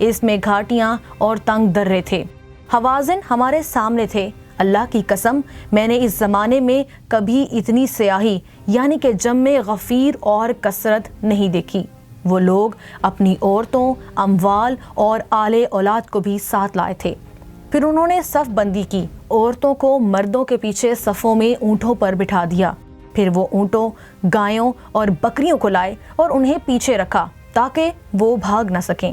اس میں گھاٹیاں اور تنگ درے تھے۔ حوازن ہمارے سامنے تھے۔ اللہ کی قسم میں نے اس زمانے میں کبھی اتنی سیاہی یعنی کہ جمع غفیر اور کثرت نہیں دیکھی۔ وہ لوگ اپنی عورتوں، اموال اور آل اولاد کو بھی ساتھ لائے تھے۔ پھر انہوں نے صف بندی کی، عورتوں کو مردوں کے پیچھے صفوں میں اونٹوں پر بٹھا دیا۔ پھر وہ اونٹوں، گایوں اور بکریوں کو لائے اور انہیں پیچھے رکھا تاکہ وہ بھاگ نہ سکیں۔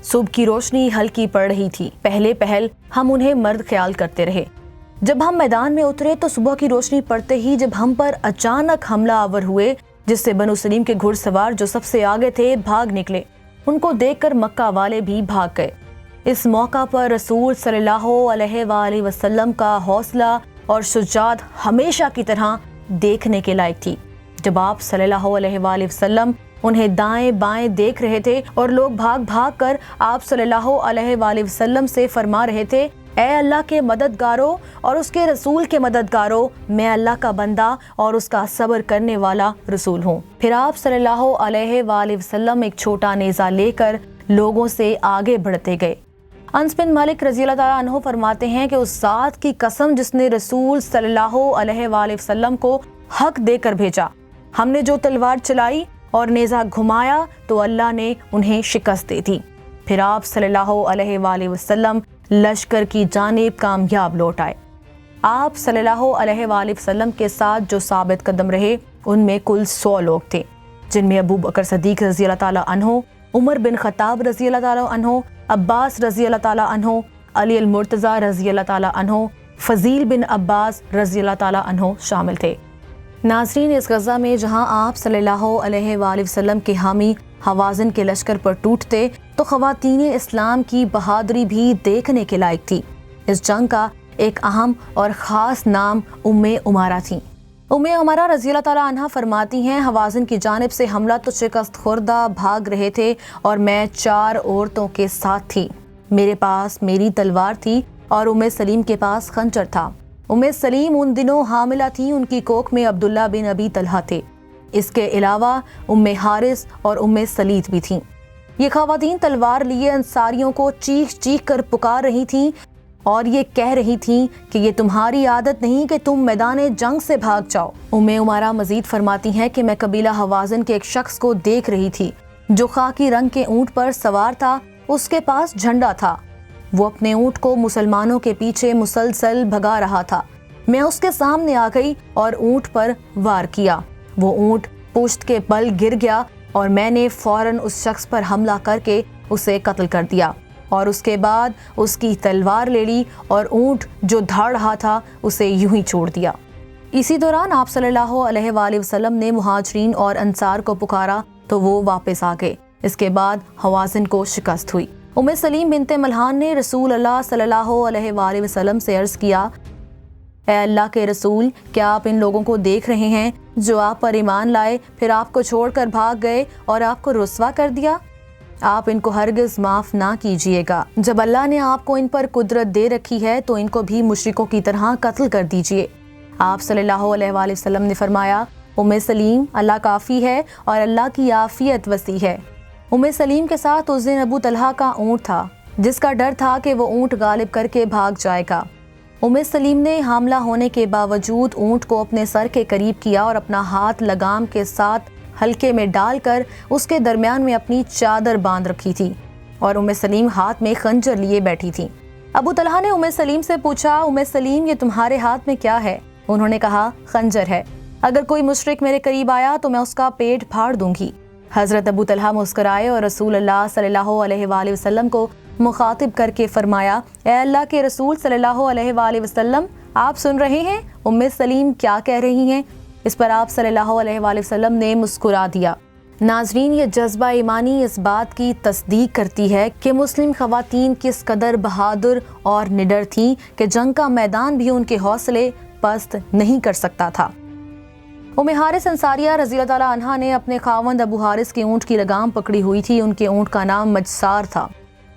صبح کی روشنی ہلکی پڑ رہی تھی۔ پہلے پہل ہم انہیں مرد خیال کرتے رہے۔ جب ہم میدان میں اترے تو صبح کی روشنی پڑتے ہی جب ہم پر اچانک حملہ آور ہوئے، جس سے بنو سلیم کے گھڑ سوار جو سب سے آگے تھے بھاگ نکلے۔ ان کو دیکھ کر مکہ والے بھی بھاگ گئے۔ اس موقع پر رسول صلی اللہ علیہ وآلہ وسلم کا حوصلہ اور شجاعت ہمیشہ کی طرح دیکھنے کے لائق تھی۔ جب آپ صلی اللہ علیہ وآلہ وسلم انہیں دائیں بائیں دیکھ رہے تھے اور لوگ بھاگ بھاگ کر آپ صلی اللہ علیہ وآلہ وسلم سے فرما رہے تھے، اے اللہ کے مددگاروں اور اس کے رسول کے مددگاروں، میں اللہ کا بندہ اور اس کا صبر کرنے والا رسول ہوں۔ پھر آپ صلی اللہ علیہ وآلہ وسلم ایک چھوٹا نیزہ لے کر لوگوں سے آگے بڑھتے گئے۔ انس بن مالک رضی اللہ تعالیٰ عنہ فرماتے ہیں کہ اس ذات کی قسم جس نے رسول صلی اللہ علیہ وآلہ وسلم کو حق دے کر بھیجا، ہم نے جو تلوار چلائی اور نیزہ گھمایا تو اللہ نے انہیں شکست دے دی۔ پھر آپ صلی اللہ علیہ وآلہ وسلم لشکر کی جانب کامیاب لوٹ آئے۔ آپ صلی اللہ علیہ وآلہ وسلم کے ساتھ جو ثابت قدم رہے ان میں کل 100 لوگ تھے، جن میں ابو بکر صدیق رضی اللہ تعالیٰ عنہ، عمر بن خطاب رضی اللہ تعالیٰ عنہ، عباس رضی اللہ تعالیٰ عنہ، علی المرتضیٰ رضی اللہ تعالیٰ عنہ، فضیل بن عباس رضی اللہ تعالیٰ عنہ شامل تھے۔ ناظرین، اس غزہ میں جہاں آپ صلی اللہ علیہ وآلہ وسلم کے حامی حوازن کے لشکر پر ٹوٹتے تو خواتین اسلام کی بہادری بھی دیکھنے کے لائق تھی۔ اس جنگ کا ایک اہم اور خاص نام ام عمارہ تھی۔ ام عمارہ رضی اللہ تعالیٰ عنہ فرماتی ہیں، حوازن کی جانب سے حملہ تو شکست خوردہ بھاگ رہے تھے اور میں 4 عورتوں کے ساتھ تھی۔ میرے پاس میری تلوار تھی اور ام سلیم کے پاس خنجر تھا۔ ام سلیم ان دنوں حاملہ تھی، ان کی کوکھ میں عبداللہ بن ابی طلحہ تھے۔ اس کے علاوہ ام حارث اور ام سلیت بھی تھیں۔ یہ خواتین تلوار لیے انصاریوں کو چیخ چیخ کر پکار رہی تھیں اور یہ کہہ رہی تھیں کہ یہ تمہاری عادت نہیں کہ تم میدان جنگ سے بھاگ جاؤ۔ ام عمارہ مزید فرماتی ہیں کہ میں قبیلہ حوازن کے ایک شخص کو دیکھ رہی تھی جو خاکی رنگ کے اونٹ پر سوار تھا، اس کے پاس جھنڈا تھا۔ وہ اپنے اونٹ کو مسلمانوں کے پیچھے مسلسل بھگا رہا تھا۔ میں اس کے سامنے آ گئی اور اونٹ پر وار کیا۔ وہ اونٹ پشت کے بل گر گیا اور میں نے فوراً اس شخص پر حملہ کر کے اسے قتل کر دیا اور اس کے بعد اس کی تلوار لے لی اور اونٹ جو دھاڑ رہا تھا اسے یوں ہی چھوڑ دیا۔ اسی دوران آپ صلی اللہ علیہ وآلہ وسلم نے مہاجرین اور انصار کو پکارا تو وہ واپس آ گئے۔ اس کے بعد حوازن کو شکست ہوئی۔ ام سلیم بنت ملحان نے رسول اللہ صلی اللہ علیہ وآلہ وسلم سے عرض کیا، اے اللہ کے رسول، کیا آپ ان لوگوں کو دیکھ رہے ہیں جو آپ پر ایمان لائے، پھر آپ کو چھوڑ کر بھاگ گئے اور آپ کو رسوا کر دیا؟ آپ ان کو ہرگز معاف نہ کیجیے گا۔ جب اللہ نے آپ کو ان پر قدرت دے رکھی ہے تو ان کو بھی مشرکوں کی طرح قتل کر دیجیے۔ آپ صلی اللہ علیہ وآلہ وسلم نے فرمایا، ام سلیم، اللہ کافی ہے اور اللہ کی عافیت وسیع ہے۔ ام سلیم کے ساتھ اس دن ابو طلحہ کا اونٹ تھا، جس کا ڈر تھا کہ وہ اونٹ غالب کر کے بھاگ جائے گا۔ ام سلیم نے حاملہ ہونے کے باوجود اونٹ کو اپنے سر کے قریب کیا اور اپنا ہاتھ لگام کے ساتھ ہلکے میں ڈال کر اس کے درمیان میں اپنی چادر باندھ رکھی تھی اور ام سلیم ہاتھ میں خنجر لیے بیٹھی تھی۔ ابو طلحہ نے ام سلیم سے پوچھا، ام سلیم، یہ تمہارے ہاتھ میں کیا ہے؟ انہوں نے کہا، خنجر ہے۔ اگر کوئی مشرک میرے قریب آیا تو میں اس کا پیٹ پھاڑ دوں گی۔ حضرت ابو طلحہ مسکرائے اور رسول اللہ صلی اللہ علیہ وآلہ وسلم کو مخاطب کر کے فرمایا، اے اللہ کے رسول صلی اللہ علیہ وآلہ وسلم، آپ سن رہے ہیں ام سلیم کیا کہہ رہی ہیں؟ اس پر آپ صلی اللہ علیہ وآلہ وسلم نے مسکرا دیا۔ ناظرین، یہ جذبہ ایمانی اس بات کی تصدیق کرتی ہے کہ مسلم خواتین کس قدر بہادر اور نڈر تھیں کہ جنگ کا میدان بھی ان کے حوصلے پست نہیں کر سکتا تھا۔ ام حارث انصاریہ رضی اللہ تعالیٰ عنہا نے اپنے خاوند ابو حارث کے اونٹ کی لگام پکڑی ہوئی تھی۔ ان کے اونٹ کا نام مجسار تھا۔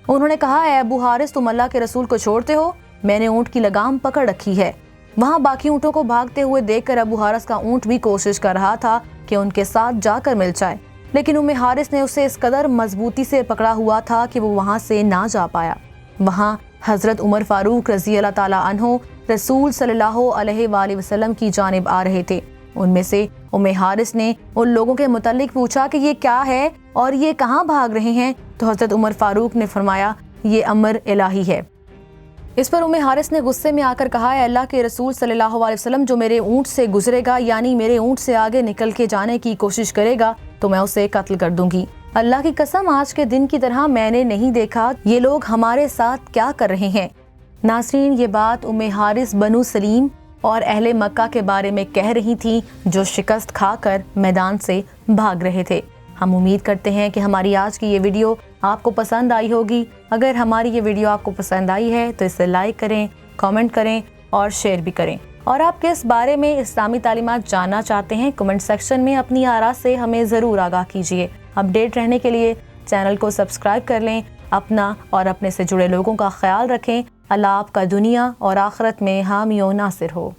انہوں نے کہا، اے ابو حارث، تم اللہ کے رسول کو چھوڑتے ہو؟ میں نے اونٹ کی لگام پکڑ رکھی ہے۔ وہاں باقی اونٹوں کو بھاگتے ہوئے دیکھ کر ابو حارث کا اونٹ بھی کوشش کر رہا تھا کہ ان کے ساتھ جا کر مل جائے، لیکن حارث نے اسے اس قدر مضبوطی سے پکڑا ہوا تھا کہ وہ وہاں سے نہ جا پایا۔ وہاں حضرت عمر فاروق رضی اللہ تعالیٰ عنہ رسول صلی اللہ علیہ وآلہ وسلم کی جانب آ رہے تھے۔ ان میں سے حارث نے ان لوگوں کے متعلق پوچھا کہ یہ کیا ہے اور یہ کہاں بھاگ رہے ہیں، تو حضرت عمر فاروق نے فرمایا یہ امر الہی ہے۔ اس پر حارث نے غصے میں آ کر کہا، اے اللہ کے رسول صلی اللہ علیہ وسلم، جو میرے اونٹ سے گزرے گا یعنی میرے اونٹ سے آگے نکل کے جانے کی کوشش کرے گا تو میں اسے قتل کر دوں گی۔ اللہ کی قسم آج کے دن کی طرح میں نے نہیں دیکھا یہ لوگ ہمارے ساتھ کیا کر رہے ہیں۔ ناظرین، یہ بات حارث بنو سلیم اور اہل مکہ کے بارے میں کہہ رہی تھیں جو شکست کھا کر میدان سے بھاگ رہے تھے۔ ہم امید کرتے ہیں کہ ہماری آج کی یہ ویڈیو آپ کو پسند آئی ہوگی۔ اگر ہماری یہ ویڈیو آپ کو پسند آئی ہے تو اسے لائک کریں، کامنٹ کریں اور شیئر بھی کریں۔ اور آپ کس بارے میں اسلامی تعلیمات جاننا چاہتے ہیں، کمنٹ سیکشن میں اپنی آراء سے ہمیں ضرور آگاہ کیجیے۔ اپڈیٹ رہنے کے لیے چینل کو سبسکرائب کر لیں۔ اپنا اور اپنے سے جڑے لوگوں کا خیال رکھیں۔ اللہ آپ کا دنیا اور آخرت میں حامی و ناصر ہو۔